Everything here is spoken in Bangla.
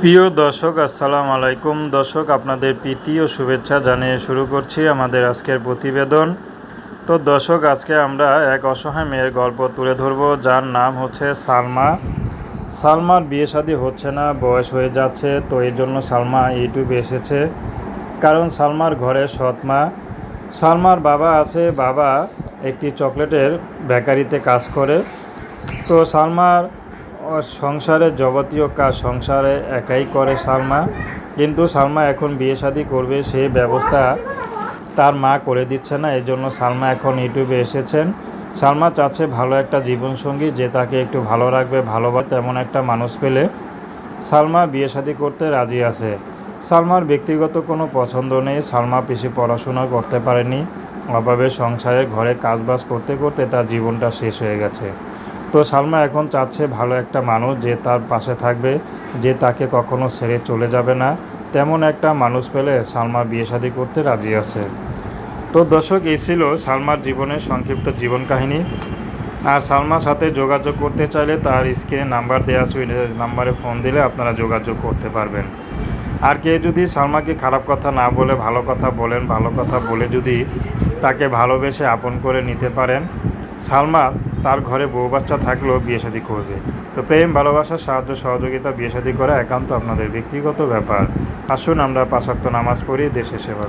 প্রিয় দর্শক, আসসালামু আলাইকুম। দর্শক, আপনাদের প্রীতি ও শুভেচ্ছা জানিয়ে শুরু করছি আমাদের আজকের প্রতিবেদন। তো দর্শক, আজকে আমরা এক অসহায় মেয়ের গল্প তুলে ধরব, যার নাম হচ্ছে সালমা। সালমার বিয়ে শাদী হচ্ছে না, বয়স হয়ে যাচ্ছে। তো এই জন্য সালমা ইউটিউবে এসেছে, কারণ সালমার ঘরে সৎ মা। সালমার বাবা আছে, বাবা একটি চকলেটের বেকারিতে কাজ করে। তো সালমার সংসারের যাবতীয় কাজ সংসারে একাই করে সালমা, কিন্তু সালমা এখন বিয়ে শাদী করবে, সেই ব্যবস্থা তার মা করে দিচ্ছে না। এই জন্য সালমা এখন ইউটিউবে এসেছেন। সালমা চাচ্ছে ভালো একটা জীবনসঙ্গী, যে তাকে একটু ভালো রাখবে, ভালোবাসে, তেমন একটা মানুষ পেলে সালমা বিয়ে শাদী করতে রাজি আছে। সালমার ব্যক্তিগত কোনো পছন্দ নেই। সালমা বেশি পড়াশোনা করতে পারেনি, অভাবে সংসারে ঘরে কাজবাজ করতে করতে তার জীবনটা শেষ হয়ে গেছে। তো সালমা এখন চাচ্ছে ভালো একটা মানুষ, যে তার পাশে থাকবে, যে তাকে কখনো ছেড়ে চলে যাবে না, তেমন একটা মানুষ পেলে সালমা বিয়ে শাদী করতে রাজি আছে। তো দর্শক, এই ছিল সালমার জীবনের সংক্ষিপ্ত জীবন কাহিনী। আর সালমার সাথে যোগাযোগ করতে চাইলে তার স্ক্রিনে নাম্বার দেওয়া আছে, ওই নাম্বারে ফোন দিলে আপনারা যোগাযোগ করতে পারবেন। আর কেউ যদি সালমাকে খারাপ কথা না বলে ভালো কথা বলেন, ভালো কথা বলে যদি তাকে ভালোবেসে আপন করে নিতে পারেন, সালমা তার ঘরে বউ বাচ্চা থাকলেও বিয়ে শাদী করবে। তো প্রেম, ভালোবাসার সাহায্য সহযোগিতা বিয়ে শাদী করা একান্ত আপনাদের ব্যক্তিগত ব্যাপার। আসুন আমরা 5 ওয়াক্ত নামাজ পড়ি, দেশের সেবা।